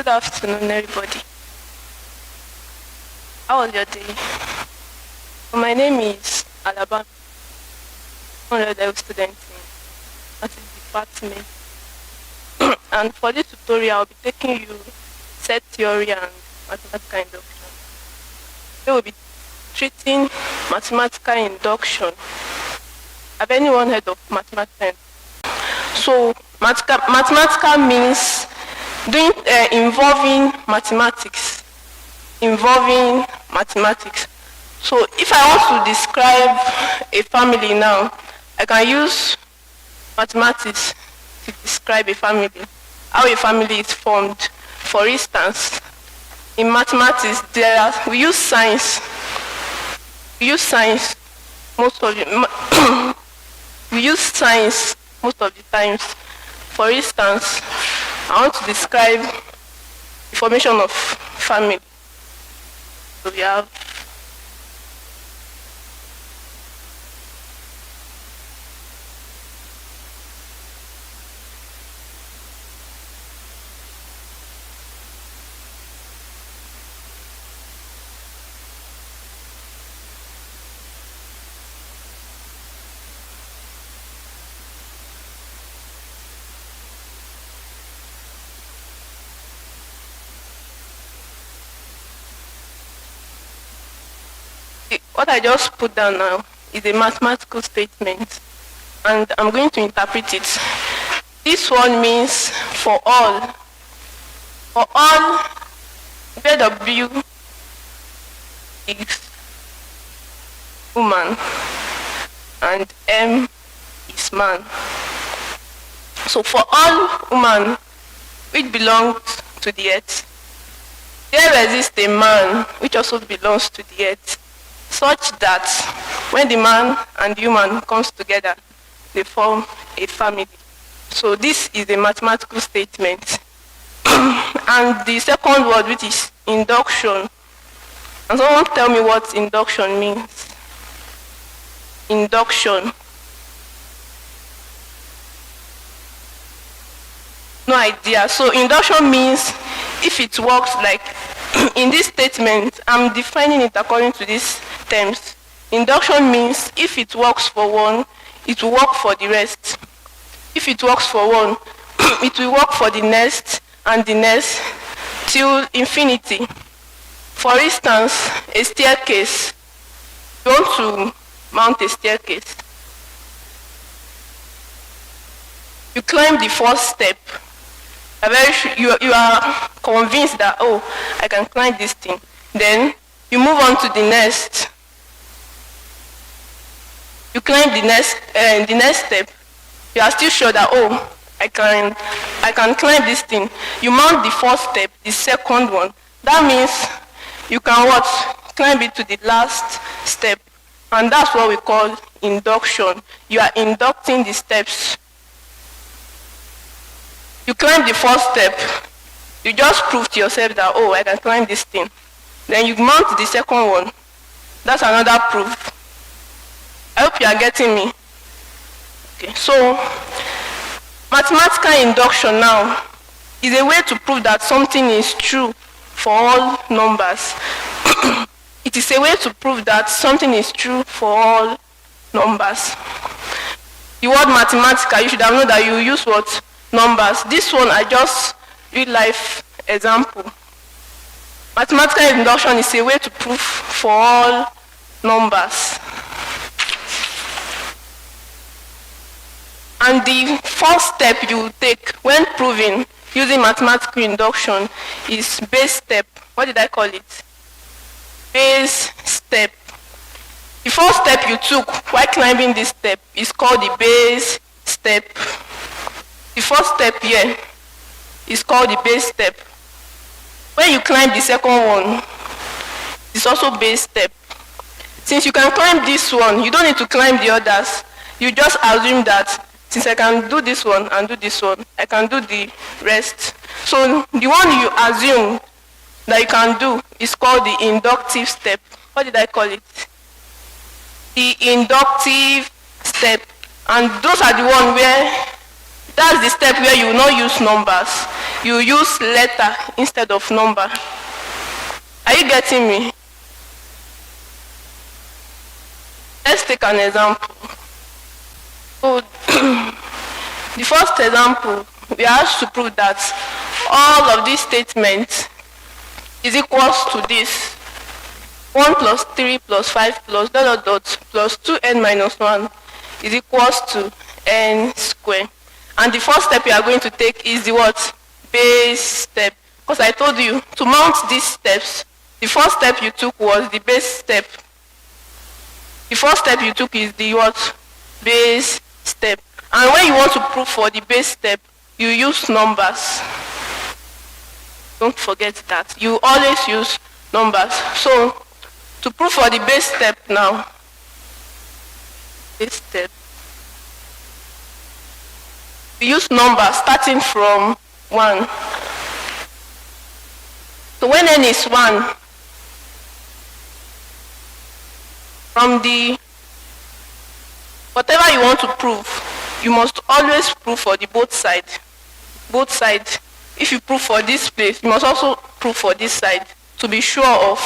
Good afternoon, everybody. How was your day? My name is Alaba. I'm a level student in Mathematics department. And for this tutorial, I'll be taking you set theory and mathematical induction. We will be treating mathematical induction. Have anyone heard of mathematical induction? So mathematical means doing involving mathematics. So if I want to describe a family now, I can use mathematics to describe a family, how a family is formed. For instance, in mathematics, we use science. Most of the we use science most of the times. For instance, I want to describe the formation of family. So we have what I just put down now is a mathematical statement, and I'm going to interpret it. This one means for all, where W is woman and M is man. So for all woman which belongs to the earth, there exists a man which also belongs to the earth, such that when the man and the woman comes together, they form a family. So this is a mathematical statement. And the second word, which is induction. And someone tell me what induction means. Induction. No idea. So induction means if it works like in this statement, I'm defining it according to these terms. Induction means if it works for one, it will work for the rest. If it works for one, it will work for the next and the next till infinity. For instance, a staircase. You want to mount a staircase. You climb the first step. You are convinced that, oh, I can climb this thing. Then you move on to the next. You climb the next step. You are still sure that, oh, I can climb this thing. You mount the first step, the second one. That means you can what? Climb it to the last step. And that's what we call induction. You are inducting the steps. You climb the first step, you just prove to yourself that, oh, I can climb this thing. Then you mount the second one. That's another proof. I hope you are getting me. Okay, so mathematical induction now is a way to prove that something is true for all numbers. It is a way to prove that something is true for all numbers. The word mathematical, you should have known that you use what? Numbers. This one I just real life example. Mathematical induction is a way to prove for all numbers. And the first step you take when proving using mathematical induction is base step. What did I call it? Base step. The first step you took while climbing this step is called the base step. The first step here is called the base step. When you climb the second one, it's also base step. Since you can climb this one, you don't need to climb the others. You just assume that since I can do this one and do this one, I can do the rest. So the one you assume that you can do is called the inductive step. What did I call it? The inductive step. And those are the ones where That's the step where you will not use numbers. You use letter instead of number. Are you getting me? Let's take an example. So, the first example, we are asked to prove that all of these statements is equals to this. 1 plus 3 plus 5 plus dot dot dot plus 2n minus 1 is equals to n squared. And the first step you are going to take is the what? Base step. Because I told you to mount these steps, the first step you took was the base step. The first step you took is the what? Base step. And when you want to prove for the base step, you use numbers. Don't forget that. You always use numbers. So, to prove for the base step now, base step, we use numbers starting from 1. So when n is 1, from the whatever you want to prove, you must always prove for the both side. Both sides. If you prove for this place, you must also prove for this side to be sure of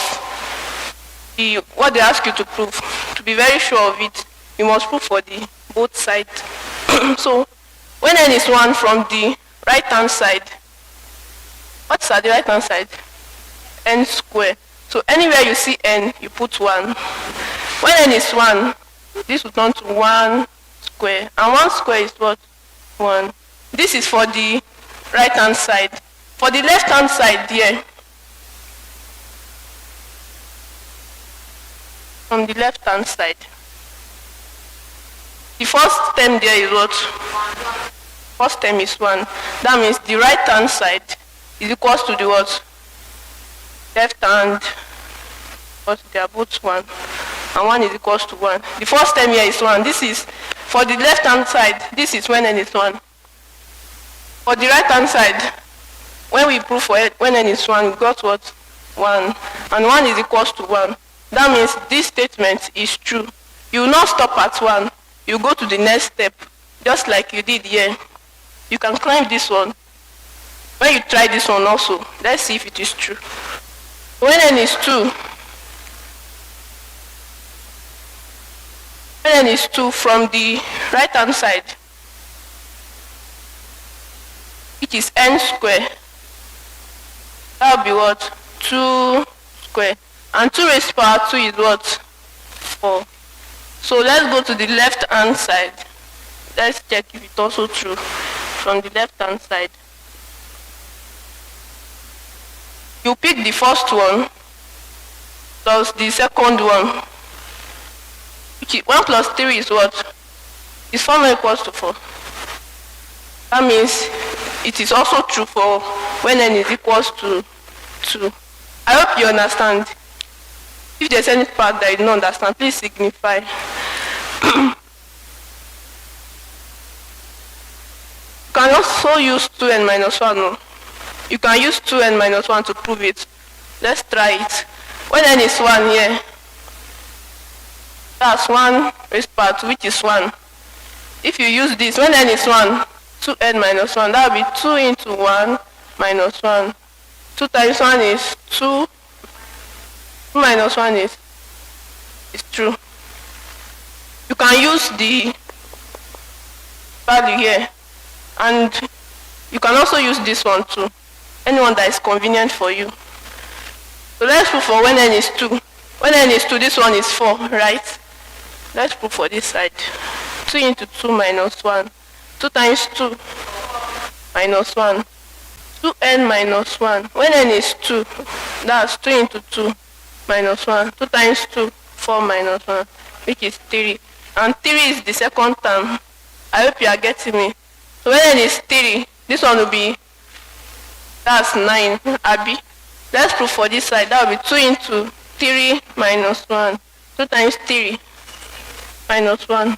what they ask you to prove. To be very sure of it, you must prove for the both sides. So when n is 1 from the right hand side, what's at the right hand side? N squared. So anywhere you see n, you put 1. When n is 1, this will turn to 1 square. And 1 square is what? 1. This is for the right hand side. For the left hand side there, from the left hand side, the first term there is what? First term is 1. That means the right hand side is equals to the what? Left hand, but they are both 1. And 1 is equals to 1. The first term here is 1. This is, for the left hand side, this is when n is 1. For the right hand side, when we prove for it, when n is 1, we got what? 1. And 1 is equals to 1. That means this statement is true. You will not stop at 1. You go to the next step, just like you did here. You can climb this one. When you try this one also, let's see if it is true. When n is 2, when n is 2 from the right hand side, which is n squared, that will be what? 2 squared. And 2 raised to power 2 is what? 4. So let's go to the left hand side. Let's check if it's also true. From the left hand side, you pick the first one plus the second one. Which is 1 plus 3 is what? Is 4 not equals to 4? That means it is also true for when n is equals to 2. I hope you understand. If there's any part that you don't understand, please signify. You can also use 2n minus 1. No? You can use 2n minus 1 to prove it. Let's try it. When n is 1 here, that's 1 raised to power 2, which is 1. If you use this, when n is 1, 2n minus 1, that will be 2 into 1 minus 1. 2 times 1 is 2. 2 minus 1 is true. You can use the value here. And you can also use this one too. Anyone that is convenient for you. So let's prove for when n is 2. When n is 2, this one is 4, right? Let's prove for this side. 2 into 2 minus 1. 2 times 2 minus 1. 2n minus 1. When n is 2, that's 2 into 2 minus 1. 2 times 2, 4 minus 1, which is 3. And 3 is the second term. I hope you are getting me. So when n is 3, this one will be, that's 9, Abby. Let's prove for this side. That will be 2 into 3 minus 1. 2 times 3 minus 1.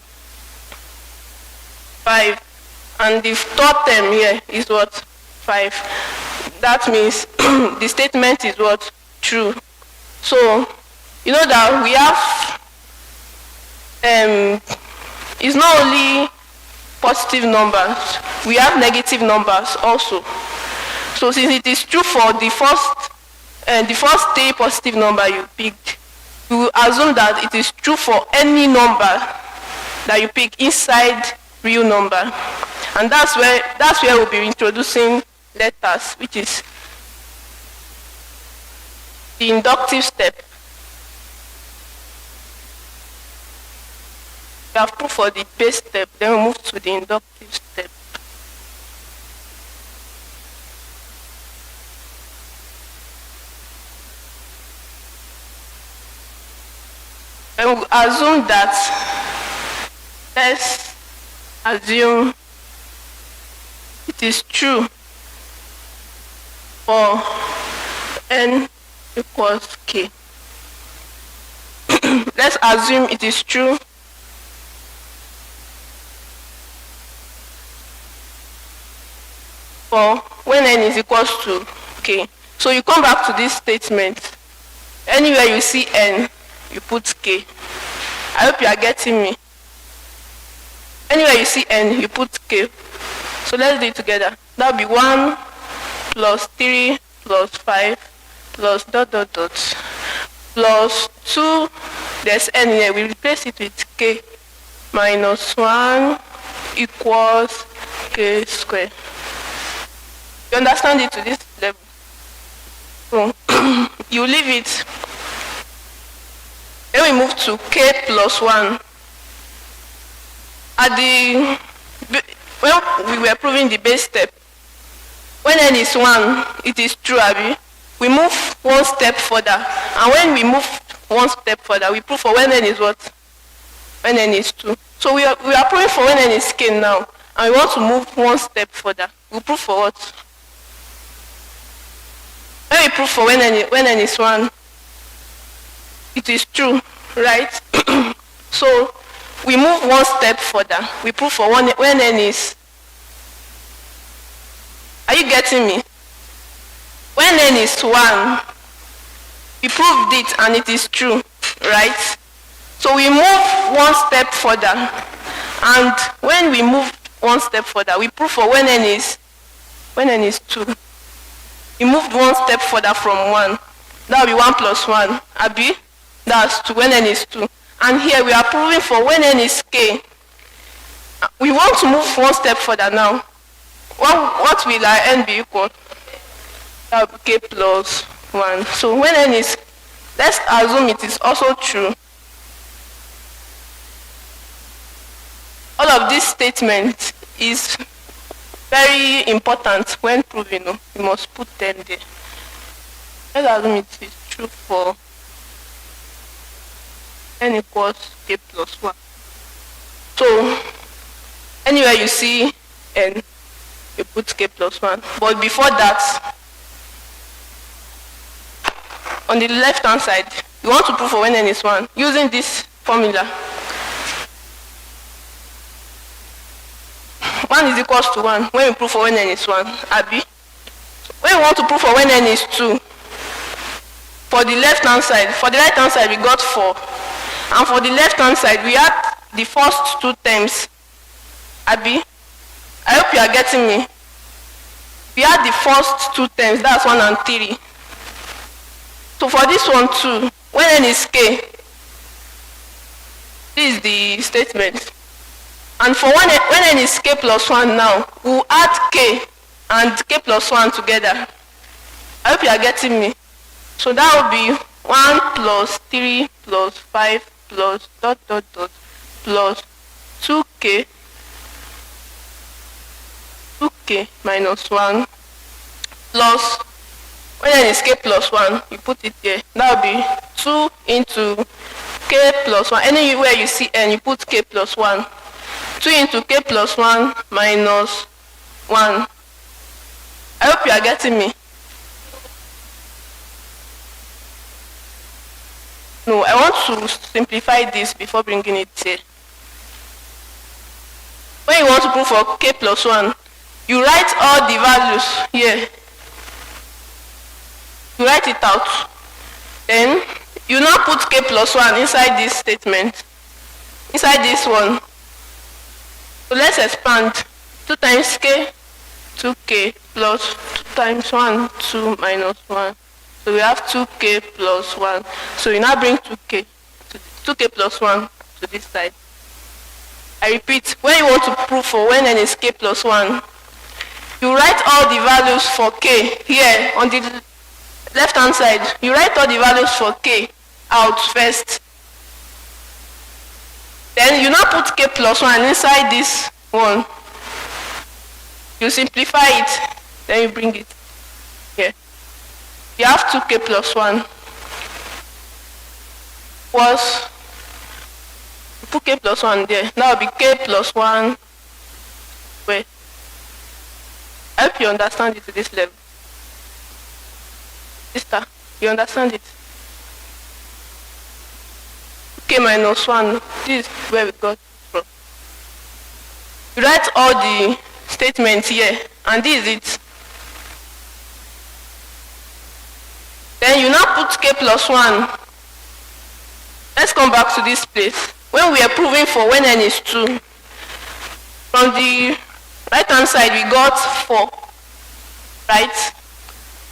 5. And the third term here is what? 5. That means the statement is what? True. So, you know that we have, it's not only positive numbers, we have negative numbers also. So since it is true for the first three positive number you picked, we will assume that it is true for any number that you pick inside real number. And that's where we'll be introducing letters, which is the inductive step. We have proof for the base step, then we move to the inductive step. And we assume that, let's assume it is true for n equals k. Let's assume it is true for when n is equals to k. So you come back to this statement. Anywhere you see n, you put k. I hope you are getting me. Anywhere you see n, you put k. So let's do it together. That will be 1 plus 3 plus 5 plus dot dot dot plus 2. There's n here. We replace it with k minus 1 equals k squared. You understand it to this level? So you leave it. Then we move to k plus 1. When we were proving the base step, when n is 1, it is true, Abi. We move one step further. And when we move one step further, we prove for when n is what? When n is 2. So we are proving for when n is k now. And we want to move one step further. We prove for what? When we prove for when n is 1, it is true, right? So we move one step further. We prove for when n is. Are you getting me? When n is 1, we proved it and it is true, right? So we move one step further. And when we move one step further, we prove for when n is 2. We moved one step further from 1. That will be 1 plus 1. Abi? That's 2 when n is 2. And here we are proving for when n is k. We want to move one step further now. What will our n be equal? That will be k plus 1. So when n is, let's assume it is also true. All of this statement is very important when proving. You must put them there. Let's assume it is true for n equals k plus 1. So anywhere you see n, you put k plus 1. But before that, on the left hand side, you want to prove for when n is 1 using this formula. 1 is equals to 1 when we prove for when n is 1. Abi? When we want to prove for when n is 2, for the left hand side, for the right hand side we got 4. And for the left hand side, we had the first 2 terms. Abi? I hope you are getting me. We had the first 2 terms, that's 1 and 3. So for this one too, when n is k, this is the statement. And for when n is k plus 1 now, we'll add k and k plus 1 together. I hope you are getting me. So that will be 1 plus 3 plus 5 plus dot dot dot plus 2k minus 1 plus, when n is k plus 1, you put it there. That will be 2 into k plus 1. Anywhere you see n, you put k plus 1. 2 into k plus 1 minus 1. I hope you are getting me. No, I want to simplify this before bringing it here. When you want to prove for k plus 1, you write all the values here. You write it out. Then you now put k plus 1 inside this statement. Inside this one. So let's expand. 2 times k, 2k plus 2 times 1, 2 minus 1. So we have 2k plus 1. So you now bring 2k, 2k plus 1 to this side. I repeat, when you want to prove for when n is k plus 1, you write all the values for k here on the left hand side. You write all the values for k out first. Then you now put k plus 1 inside this one. You simplify it, then you bring it here. You have 2k plus 1 was, you put k plus 1 there. Now it will be k plus 1 square. I hope you understand it to this level. Sister, you understand it? K minus 1, this is where we got from. You write all the statements here, and this is it. Then you now put k plus 1. Let's come back to this place. When we are proving for when n is 2, from the right hand side we got 4, right?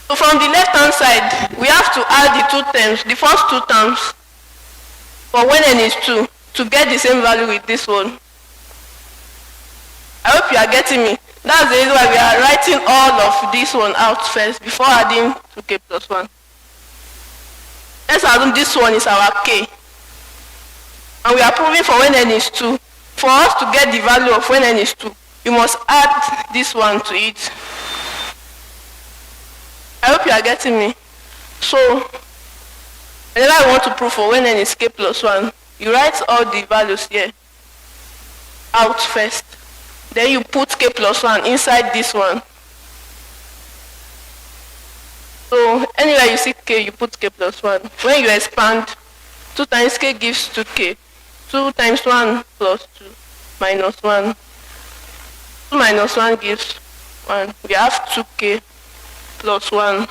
So from the left hand side, we have to add the two terms, the first two terms, for when n is 2, to get the same value with this one. I hope you are getting me. That's the reason why we are writing all of this one out first before adding 2k plus 1. Let's assume this one is our k. And we are proving for when n is 2. For us to get the value of when n is 2, you must add this one to it. I hope you are getting me. So, whenever I want to prove for when n is k plus 1, you write all the values here out first. Then you put k plus 1 inside this one. So, anywhere you see k, you put k plus 1. When you expand, 2 times k gives 2k. 2 times 1 plus 2 minus 1. 2 minus 1 gives 1. We have 2k plus 1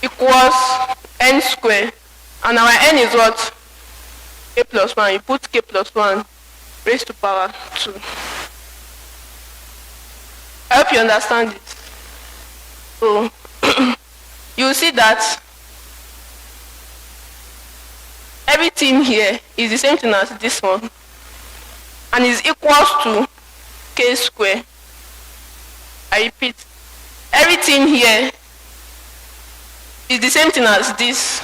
equals n squared. And our n is what? K plus 1. You put k plus 1 raised to power 2. I hope you understand it. So, you see that everything here is the same thing as this one, and is equals to k squared. I repeat, everything here is the same thing as this,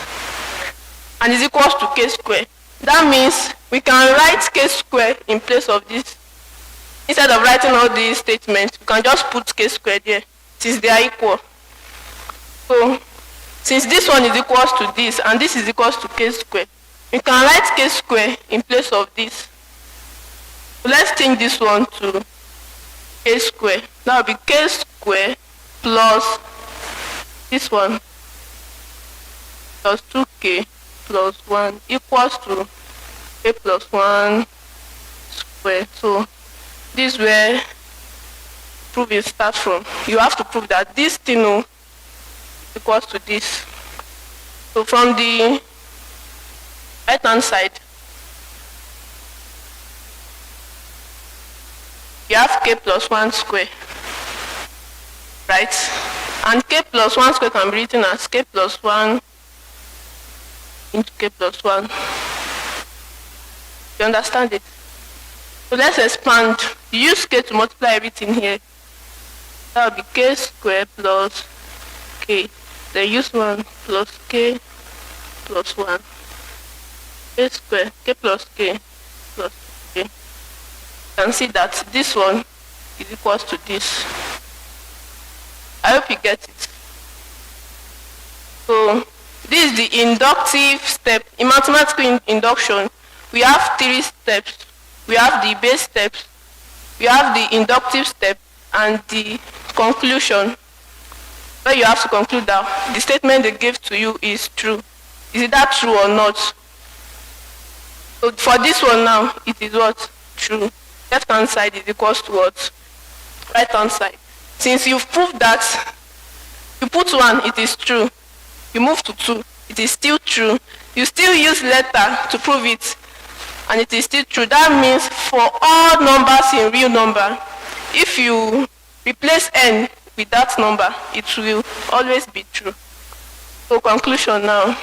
and is equals to k squared. That means we can write k squared in place of this. Instead of writing all these statements, we can just put k squared here, since they are equal. So, since this one is equals to this, and this is equals to k squared, we can write k squared in place of this. So let's change this one to k squared. That will be k squared plus this one plus 2k plus 1 equals to k plus 1 squared. So this is where proving starts from. You have to prove that this thing is equals to this. So from the right hand side, you have k plus 1 square, right? And k plus 1 square can be written as k plus 1 into k plus 1. You understand it? So let's expand. You use k to multiply everything here. That will be k squared plus k. Then use 1 plus k plus 1. K squared, k plus k plus k. You can see that this one is equals to this. I hope you get it. So this is the inductive step. In mathematical induction, we have 3 steps. We have the base steps, we have the inductive step, and the conclusion, where you have to conclude that the statement they gave to you is true. Is it that true or not? So for this one now, it is what? True. Left hand side is equals to what? Right hand side. Since you've proved that, you put 1, it is true. You move to 2, it is still true. You still use letter to prove it. and it is still true. That means for all numbers in real number, if you replace n with that number, it will always be true. So conclusion now.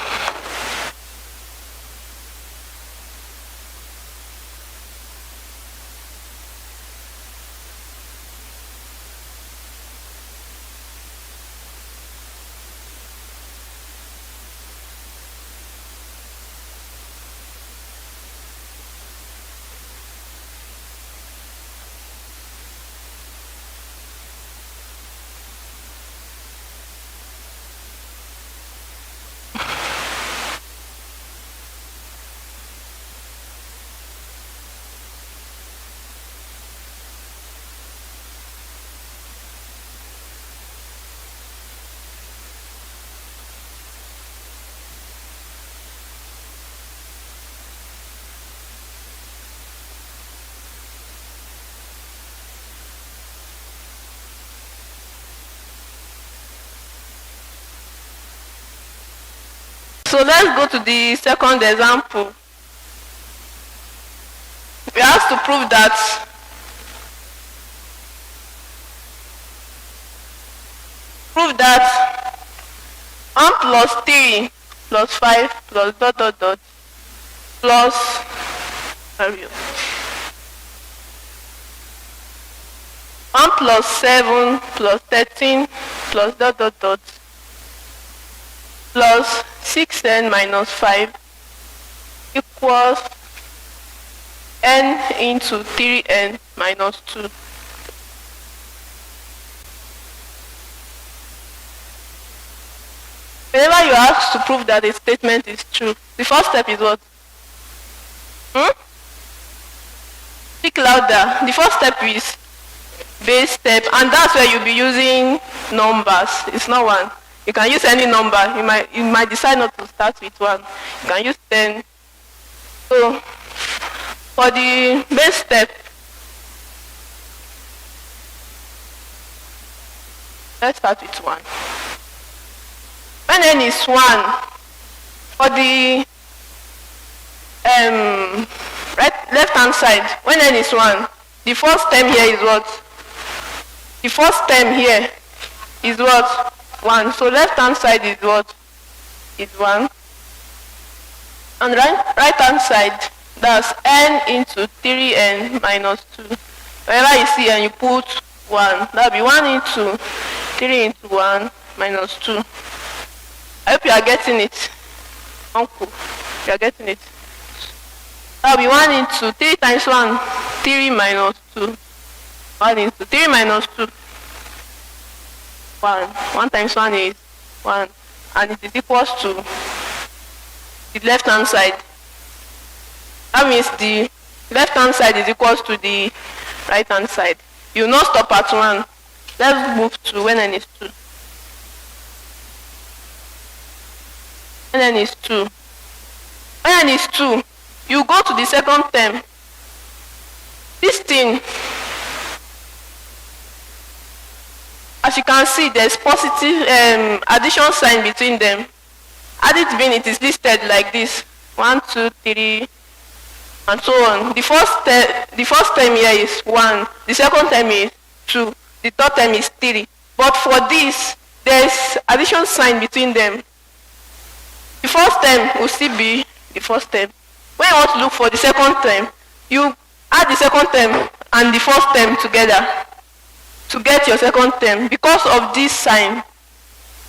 So let's go to the second example. We have to prove that that 1 plus 3 plus 5 plus dot dot dot plus 1 plus 7 plus 13 plus dot dot dot plus 6n minus 5 equals n into 3n minus 2. Whenever you are asked to prove that a statement is true, the first step is what? Speak louder. The first step is base step, and that's where you'll be using numbers. It's not one. You can use any number. You might decide not to start with 1. You can use 10. So for the base step, let's start with 1. When n is 1, for the left hand side, when n is 1, the first term here is what? The first term here is what? 1. So left hand side is what? Is 1. And right hand side, that's n into 3n minus 2. Wherever you see n, you put 1. That'll be 1 into 3 into 1 minus 2. I hope you are getting it. Uncle, you are getting it. That'll be 1 into 3 times 1, 3 minus 2. 1 into 3 minus 2. 1. 1 times 1 is 1. And it is equals to the left hand side. That means the left hand side is equals to the right hand side. You will not stop at 1. Let's move to when n is 2. When n is 2. When n is 2, you go to the second term. This thing, as you can see, there's positive addition sign between them. Add it being it is listed like this: 1, 2, 3, and so on. The first term here is 1. The second term is 2. The third term is 3. But for this, there's addition sign between them. The first term will still be the first term. When you want to look for the second term, you add the second term and the first term together to get your second term. Because of this sign,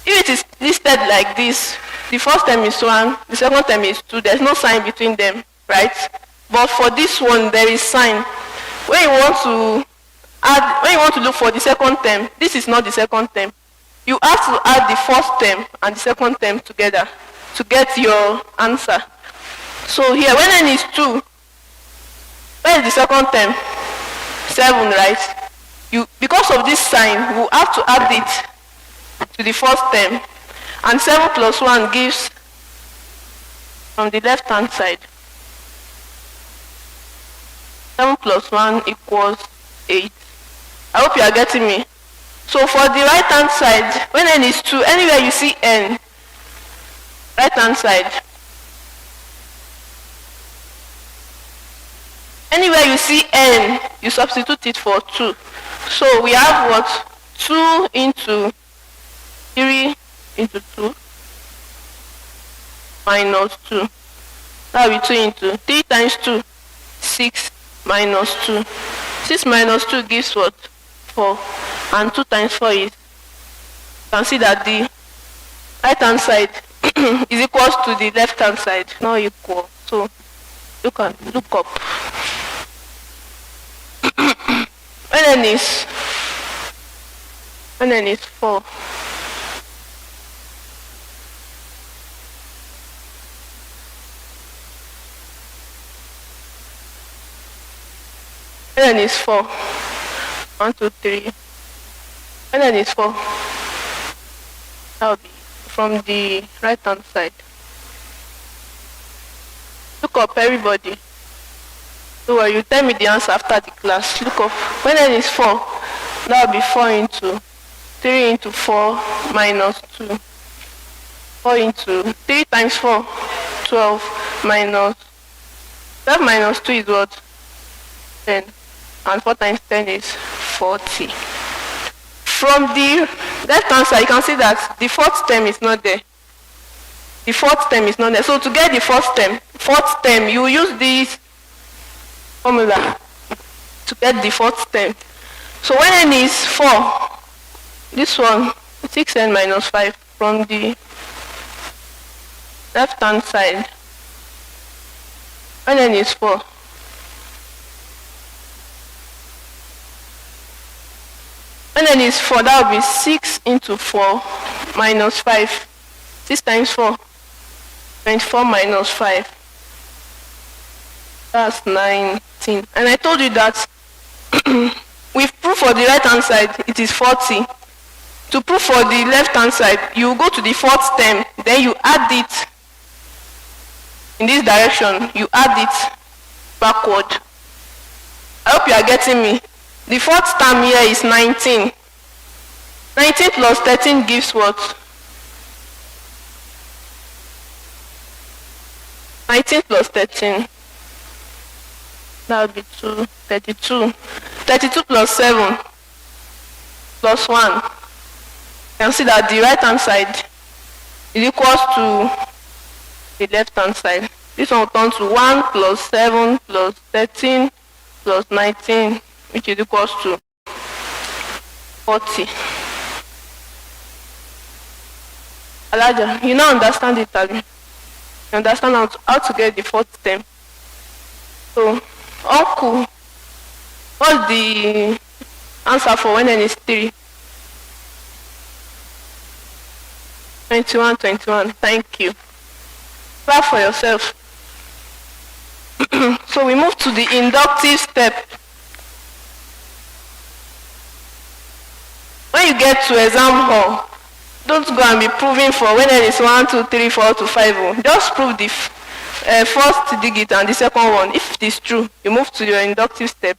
if it is listed like this, the first term is 1, the second term is 2, there's no sign between them, right? But for this one, there is sign. When you want to look for the second term, this is not the second term. You have to add the first term and the second term together to get your answer. So here, when n is 2, where is the second term? 7, right? Because of this sign, we have to add it to the first term. And 7 plus 1 gives, from the left hand side, 7 plus 1 equals 8. I hope you are getting me. So for the right hand side, when n is 2, anywhere you see n, right hand side, Anywhere you see n, you substitute it for 2. So we have what? 2 into 3 into 2 minus 2. That will be 2 into 3 times 2, 6 minus 2. 6 minus 2 gives what? 4. And 2 times 4 is, you can see that the right hand side is equals to the left hand side, not equal. So you can look up. When n is 4. When n is 4. 1, 2, 3. When n is 4, that will be from the right hand side. Look up, everybody. So you tell me the answer after the class. Look up. When n is 4, that will be 4 into 3 into 4 minus 2. 4 into 3 times 4, 12 minus 12 minus 2 is what? 10. And 4 times 10 is 40. From the left hand side, you can see that the fourth term is not there. The fourth term is not there. So to get the fourth term, you use this formula to get the fourth term. So when n is 4, this one, 6n minus 5 from the left hand side. When n is 4, when n is 4, that will be 6 into 4 minus 5. 6 times 4, 24 minus 5. That's 19. And I told you that with proof for the right hand side, it is 40. To prove for the left hand side, you go to the fourth term, then you add it in this direction, you add it backward. I hope you are getting me. The fourth term here is 19. 19 plus 13 gives what? 19 plus 13. That would be 32. 32 plus 7 plus 1. You can see that the right hand side is equals to the left hand side. This one will turn to 1 plus 7 plus 13 plus 19, which is equals to 40. Elijah, you now understand it, Abi? You understand how to get the fourth term. So, uncle, what's the answer for when n is 3? 21, 21. Thank you. Clap for yourself. So we move to the inductive step. When you get to exam hall, don't go and be proving for when n is 1, 2, 3, 4 to 5. Just prove the first digit and the second one. If it is true, you move to your inductive step.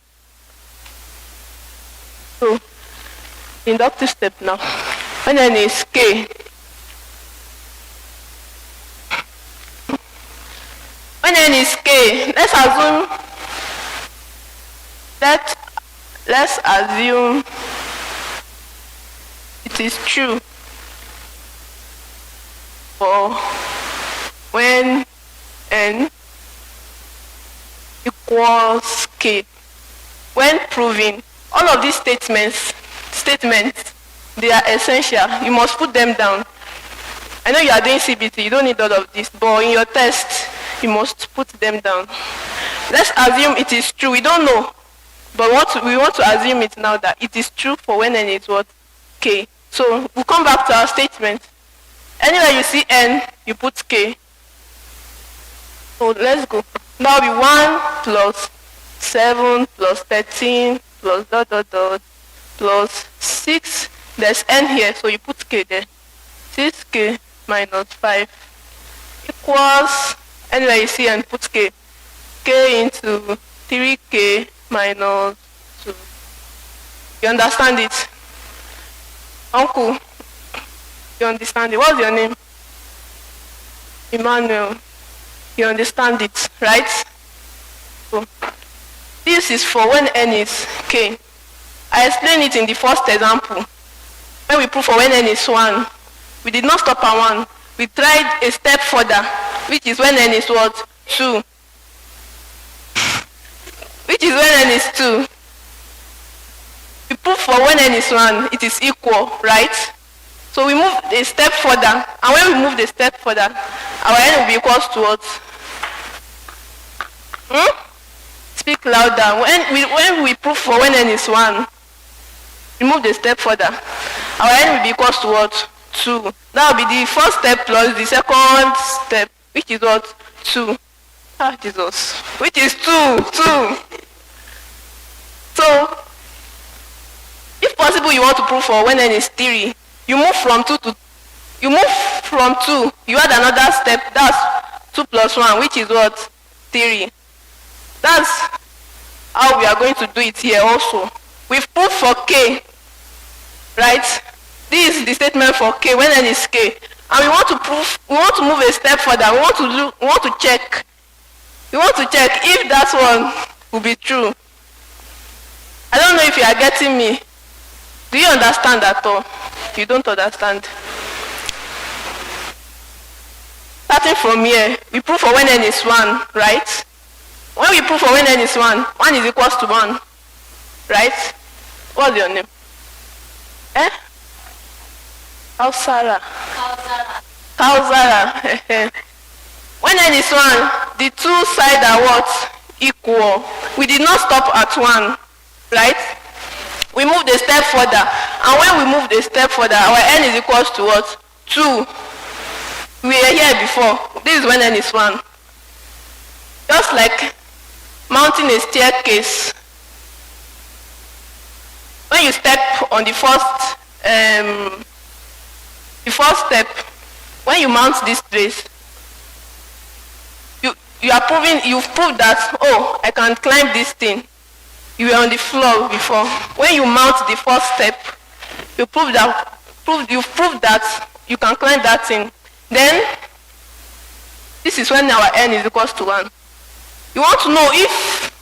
So, inductive step now. When n is k. When n is k, let's assume it is true for when n equals k. When proving, all of these statements, they are essential. You must put them down. I know you are doing CBT, you don't need all of this, but in your test, you must put them down. Let's assume it is true. We don't know, but we want to assume it now that it is true for when n is what? K. So we'll come back to our statement. Anywhere you see n, you put k. So let's go. Now be 1 plus 7 plus 13 plus dot dot dot plus 6. There's n here, so you put k there. 6k minus 5 equals, anywhere you see n, put k. K into 3k minus 2. You understand it? Uncle, you understand it? What's your name? Emmanuel. You understand it, right? So, This is for when n is k. I explained it in the first example. When we prove for when n is 1, we did not stop at 1. We tried a step further, which is when n is what? 2. Which is when n is 2. We prove for when n is 1, it is equal, right? So we move a step further, and when we move the step further, our n will be equals to what? Speak louder. When we prove for when n is 1, we move the step further, our n will be equals to what? 2. That will be the first step plus the second step, which is what? 2. Ah, Jesus. Which is 2. 2. So, if possible you want to prove for when n is 3, you move from 2 to, you add another step, that's 2 plus 1, which is what? 3. That's how we are going to do it here also. We've proved for k, right? This is the statement for k, when n is k. And we want to move a step further. We want to check if that one will be true. I don't know if you are getting me. Do you understand at all? You don't understand. Starting from here, we prove for when n is 1, right? When we prove for when n is 1, 1 is equals to 1, right? What's your name? Kausara. When n is 1, the two sides are what? Equal. We did not stop at 1, right? We moved a step further, and when we moved a step further, our n is equals to what? 2. We were here before. This is when n is 1. Just like mounting a staircase. When you step on the first step, when you mount this place, you've proved that, oh, I can climb this thing. You were on the floor before. When you mount the first step, you've proved that you can climb that thing. Then, this is when our n is equals to 1. You want to know if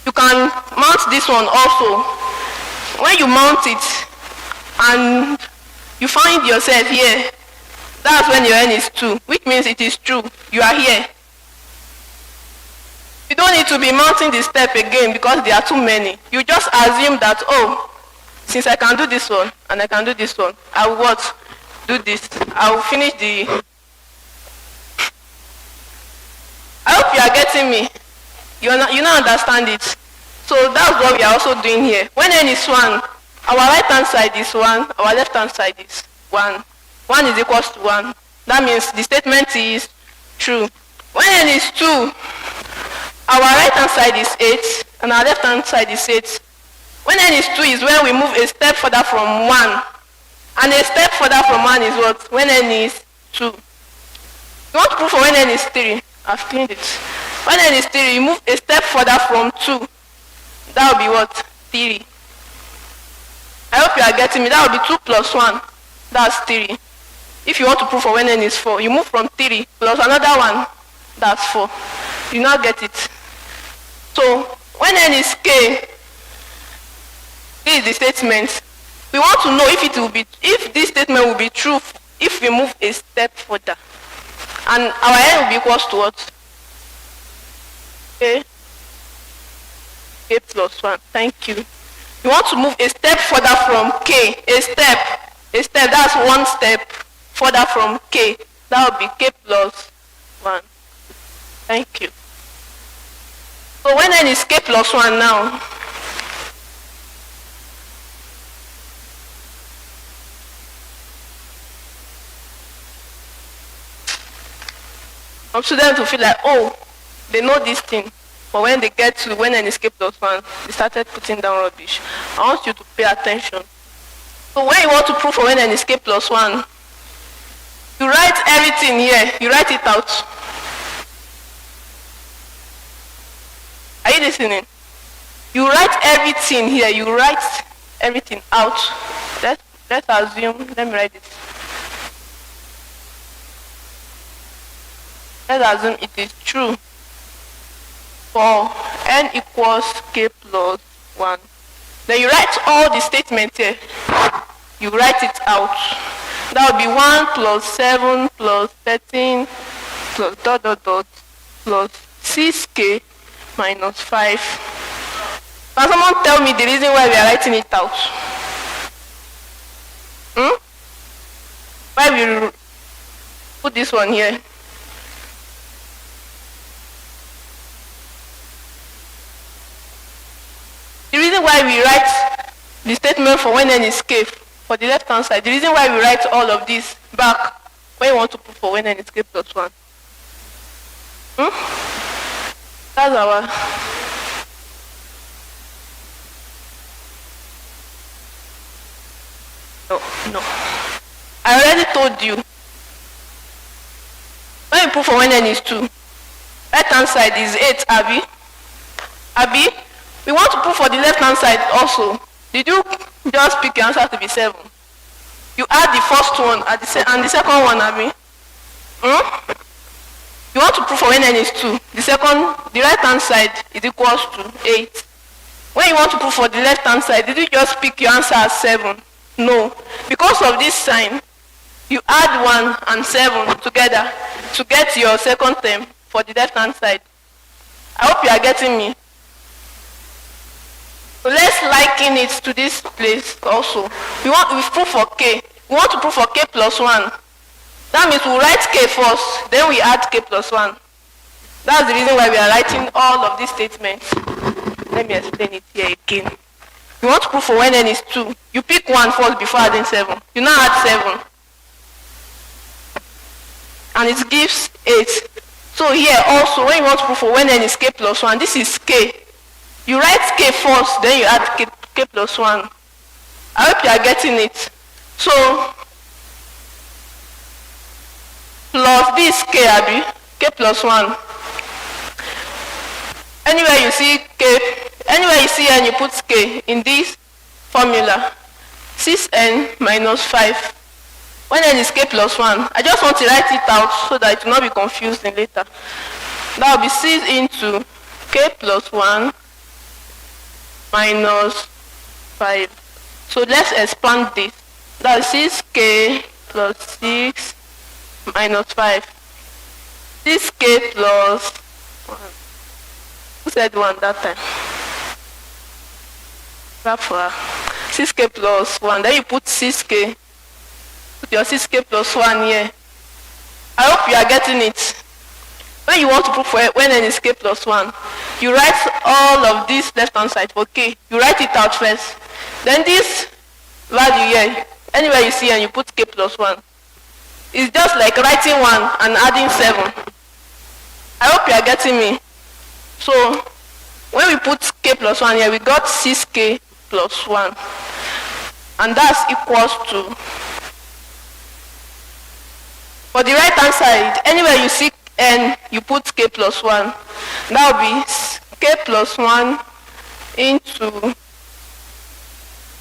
you can mount this one also. When you mount it and you find yourself here, that's when your n is 2, which means it is true. You are here. You don't need to be mounting the step again because there are too many. You just assume that, oh, since I can do this one and I can do this one, I will what? Do this. I will finish the... I hope you are getting me. You now understand it. So that's what we are also doing here. When n is 1, our right hand side is 1, our left hand side is 1. 1 is equals to 1. That means the statement is true. When n is 2, our right hand side is 8 and our left hand side is 8. When n is 2 is when we move a step further from 1. And a step further from 1 is what? When n is 2. You want to prove for when n is 3. I've cleaned it. When n is 3, you move a step further from 2. That will be what? 3. I hope you are getting me. That will be 2 plus 1. That's 3. If you want to prove for when n is 4, you move from 3 plus another 1. That's 4. You now get it. So, when n is k, this is the statement. We want to know if this statement will be true if we move a step further. And our n will be equals to what? K plus 1. Thank you. You want to move a step further from k. A step, that's one step further from k. That will be k plus 1. Thank you. So when n is k plus 1 now, some students will feel like, oh, they know this thing. But when they get to when n is k plus 1, they started putting down rubbish. I want you to pay attention. So when you want to prove for when n is k plus 1, you write everything here. You write it out. Are you listening? You write everything here. You write everything out. Let's assume. Let me write it. Let's assume it is true. for n equals k plus 1. Then you write all the statements here. You write it out. That would be 1 plus 7 plus 13 plus dot dot dot plus 6k minus 5. Can someone tell me the reason why we are writing it out? Why we put this one here? The reason why we write the statement for when n is k for the left hand side, the reason why we write all of this back when you want to put for when n is k plus 1. That's our... No. I already told you. When you put for when n is 2, right hand side is 8, Abi? We want to put for the left hand side also. Did you just pick your answer to be 7? You add the first one and the second one, Abi. You want to prove for when n is 2. The right hand side is equals to 8. When you want to prove for the left hand side, did you just pick your answer as 7? No. Because of this sign, you add 1 and 7 together to get your second term for the left hand side. I hope you are getting me. So let's liken it to this place also. We prove for k. We want to prove for k plus 1. That means we'll write k first, then we add k plus 1. That's the reason why we are writing all of these statements. Let me explain it here again. You want to prove for when n is 2. You pick 1 first before adding 7. You now add 7. And it gives 8. So here also, when you want to prove for when n is k plus 1, this is k. You write k first, then you add k plus 1. I hope you are getting it. So, plus this k, Abi, k plus 1. Anywhere you see n, you put k in this formula. 6n minus 5. When n is k plus 1, I just want to write it out so that it will not be confusing later. That will be 6 into k plus 1 minus 5. So let's expand this. That's 6k plus 6 minus 5. 6k plus 1. Who said 1 that time? 6k plus 1. Then you put 6k. Put your 6k plus 1 here. I hope you are getting it. When you want to prove for when n is k plus 1, you write all of this left hand side for k. You write it out first. Then this value here, anywhere you see and you put k plus 1. It's just like writing 1 and adding 7. I hope you are getting me. So when we put k plus 1 here, we got 6k plus 1. And that's equals to, for the right hand side, anywhere you see n, you put k plus 1. That will be k plus 1 into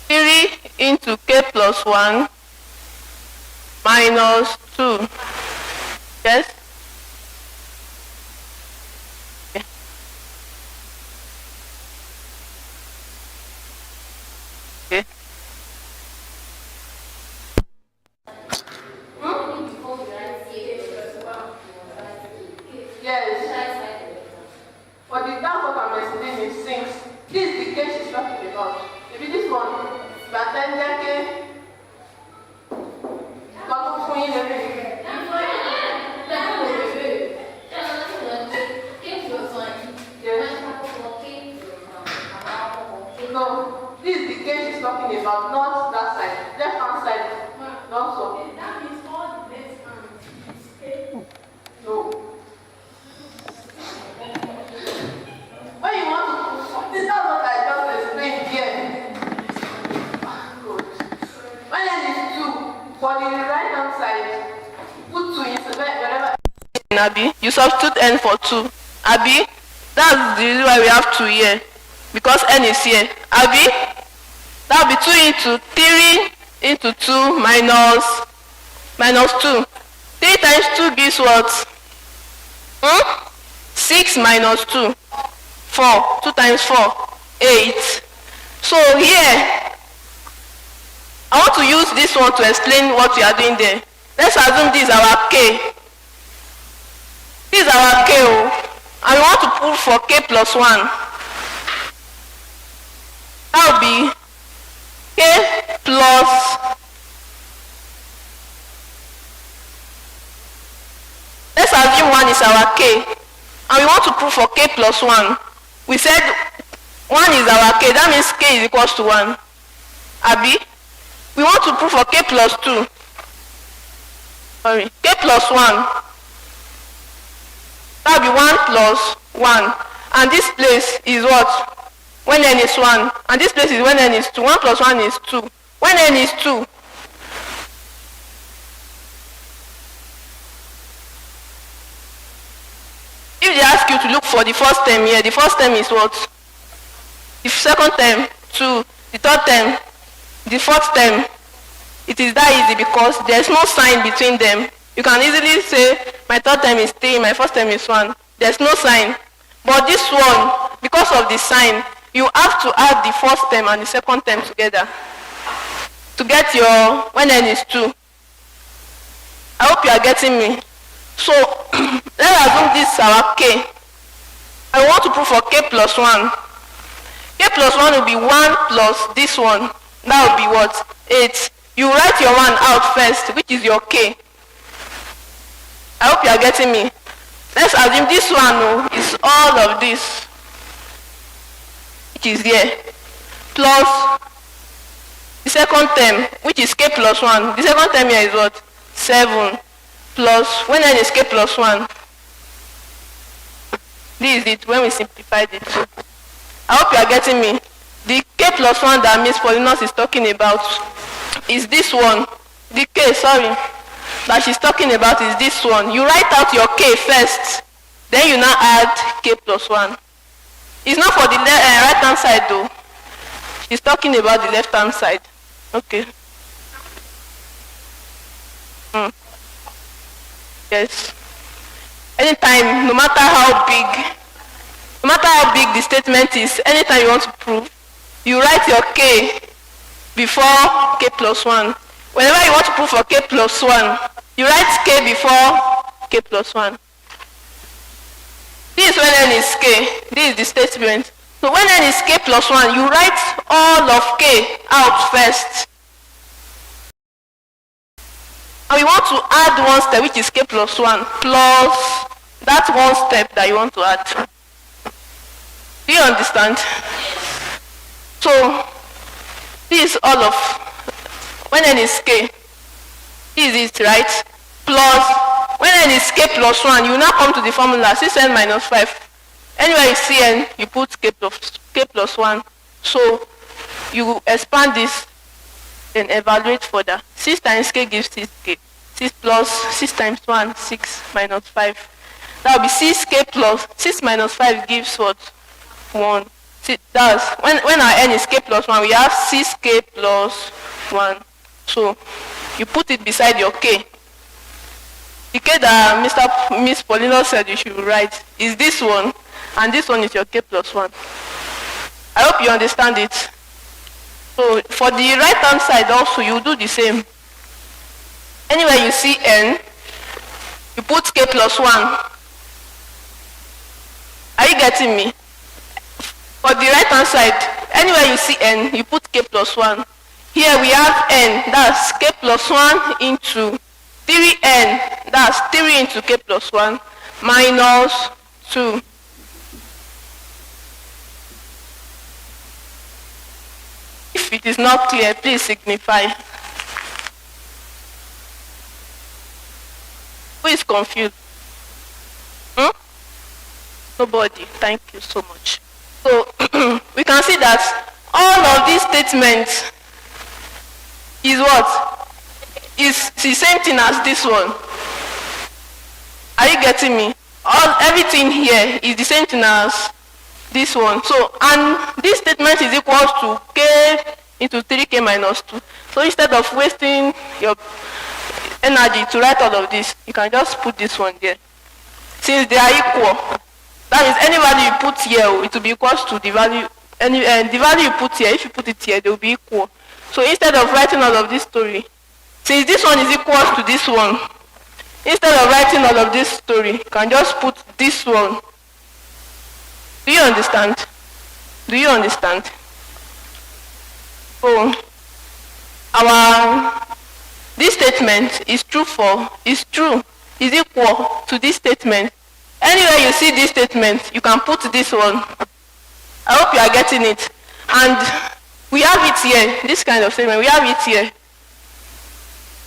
3 into k plus 1 minus 2. Yes? Okay. Okay. Yes. For the term what I'm explaining is things. This is the case she's talking about. Maybe this one. But then there no, this is the case she's talking about, not that side. Left hand side. Not so. That means all the left hand is k. No. When you want to, this is what I just explained here. Good. When n is 2, for the right hand side, put 2 in wherever Abi, you substitute n for 2. Abi, that's the reason why we have 2 here. Because n is here. Abi, that will be 2 into 3 into 2 minus 2. 3 times 2 gives what? 6 minus 2. 4. 2 times 4, 8. So here, I want to use this one to explain what we are doing there. Let's assume this is our k. This is our k, and we want to prove for k plus 1. That will be k plus, let's assume 1 is our k, and we want to prove for k plus 1. We said 1 is our k, that means k is equals to 1. Abi? We want to prove for k plus 2. Sorry, k plus 1. That will be 1 plus 1. And this place is what? When n is 1. And this place is when n is 2. 1 plus 1 is 2. When n is 2, if they ask you to look for the first term here, the first term is what? The second term, 2. The third term, the fourth term. It is that easy because there's no sign between them. You can easily say, my third term is 3, my first term is 1. There's no sign. But this one, because of the sign, you have to add the first term and the second term together to get your, when n is 2. I hope you are getting me. So, let's assume this is our k. I want to prove for k plus 1. K plus 1 will be 1 plus this one. That will be what? 8. You write your 1 out first, which is your k. I hope you are getting me. Let's assume this one is all of this, which is here, plus the second term, which is k plus 1. The second term here is what? 7. Plus, when n is k plus 1. This is it, when we simplified it. I hope you are getting me. The k plus 1 that Miss Paulinus is talking about is this one. The k, sorry, that she's talking about is this one. You write out your k first, then you now add k plus 1. It's not for the right hand side though. She's talking about the left hand side. Okay. Yes. Anytime, no matter how big the statement is, anytime you want to prove, you write your k before k plus 1. Whenever you want to prove for k plus 1, you write k before k plus 1. This is when n is k. This is the statement. So when n is k plus 1, you write all of k out first. And we want to add one step, which is k plus 1, plus that one step that you want to add. Do you understand? So this is all of, when n is k, this is it, right? Plus, when n is k plus 1, you now come to the formula 6n minus 5. Anywhere you see n, you put k plus 1. So you expand this, then evaluate further. 6 times k gives 6k. 6 plus 6 times 1, 6 minus 5. That will be 6k plus 6 minus 5 gives what? 1. That's when our n is k plus 1, we have 6k plus 1. So you put it beside your k. The k that Miss Paulinus said you should write is this one, and this one is your k plus 1. I hope you understand it. So for the right hand side also, you do the same. Anywhere you see n, you put k plus 1. Are you getting me? For the right hand side, anywhere you see n, you put k plus 1. Here we have n, that's k plus 1 into 3n, that's 3 into k plus 1, minus 2. If it is not clear, please signify. Who is confused? Nobody. Thank you so much. So we can see that all of these statements is what? Is the same thing as this one. Are you getting me? Everything here is the same thing as this one. So, and this statement is equal to k into 3k minus 2. So instead of wasting your energy to write all of this, you can just put this one there. Since they are equal, That means any value you put here, it will be equal to the value, the value you put here, if you put it here, they will be equal. So instead of writing all of this story, since this one is equal to this one, instead of writing all of this story, you can just put this one. Do you understand? Do you understand? So this statement is true is equal to this statement. Anywhere you see this statement, you can put this one. I hope you are getting it. And we have it here, this kind of statement, we have it here.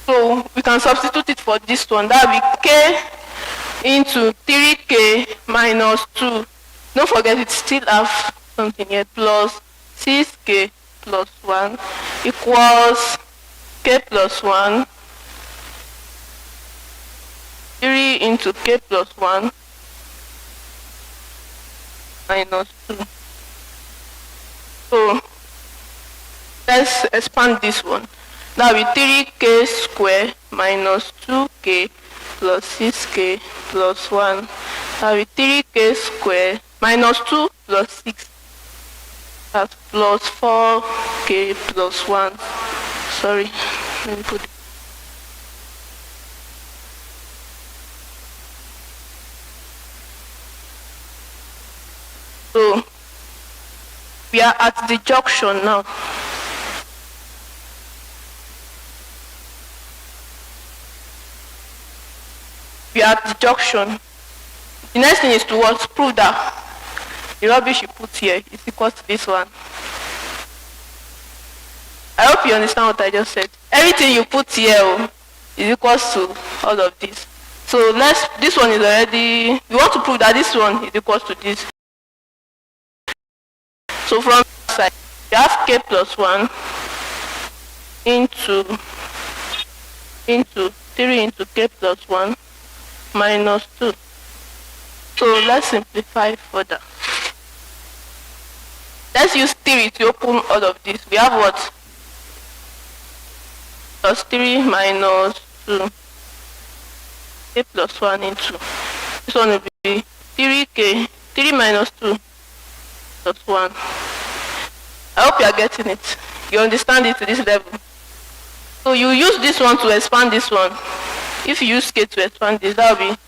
So we can substitute it for this one. That will be k into 3k minus 2. Don't forget it still have something here, plus 6k plus 1 equals k plus 1, 3 into k plus 1 minus 2. So let's expand this one. That will be 3k squared minus 2k plus 6k plus 1. That will be 3k squared minus 2 plus 6. That's plus 4k plus 1. Sorry, let me put it. So we are at the junction now. We are at the junction. The next thing is to what? Prove that the rubbish you put here is equal to this one. I hope you understand what I just said. Everything you put here is equal to all of this. So this one is already, we want to prove that this one is equal to this. So from this side, we have k plus 1 into 3 into k plus 1 minus 2. So let's simplify further. Let's use 3 to open all of this. We have what? Plus 3 minus 2. K plus 1 into. This one will be 3k. 3 minus 2 plus 1. I hope you are getting it. You understand it to this level. So you use this one to expand this one. If you use k to expand this, that will be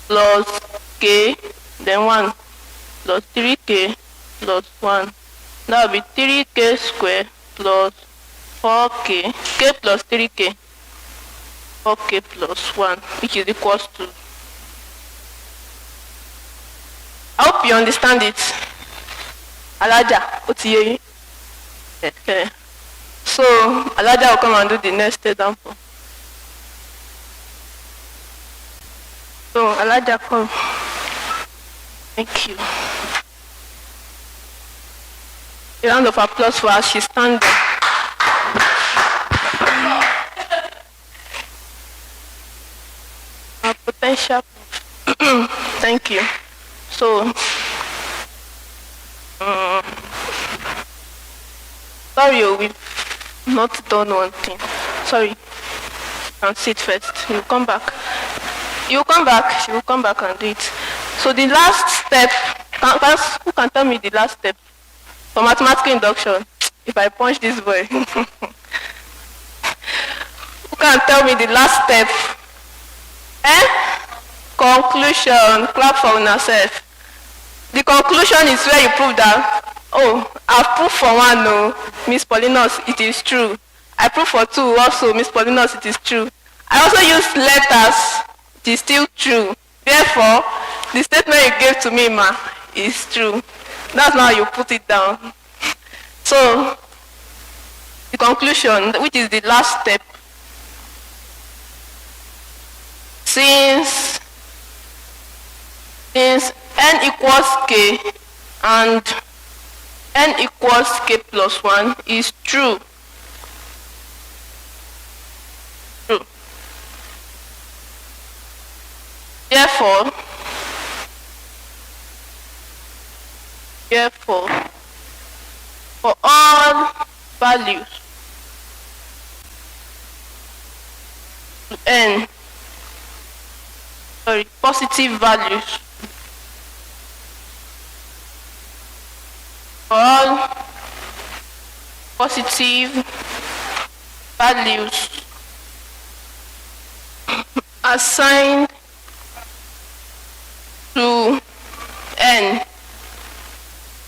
plus k, then 1, plus 3k plus 1. That will be 3k squared plus 4k, k plus 3k, 4k plus 1, which is equals to. I hope you understand it. Alaja, okay. So Alaja will come and do the next example. So Alaja, come. Thank you. A round of applause for her. She's standing. Our potential. Thank you. So, sorry, we've not done one thing. Sorry. You can sit first. You come back. You come back. She will come back and do it. So the last step. Who can tell me the last step for mathematical induction? If I punch this boy. Who can tell me the last step? Conclusion. Clap for yourself. The conclusion is where you prove that, I've proved for 1, no, Miss Paulinus, it is true. I proved for 2 also, Miss Paulinus, it is true. I also used letters, it is still true. Therefore, the statement you gave to me, ma, is true. That's how you put it down. So, the conclusion, which is the last step, since n equals k and n equals k plus 1 is true. Therefore, for all values to n, positive values positive values assigned to n,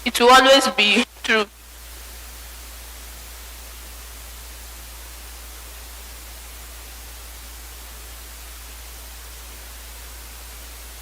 it will always be true.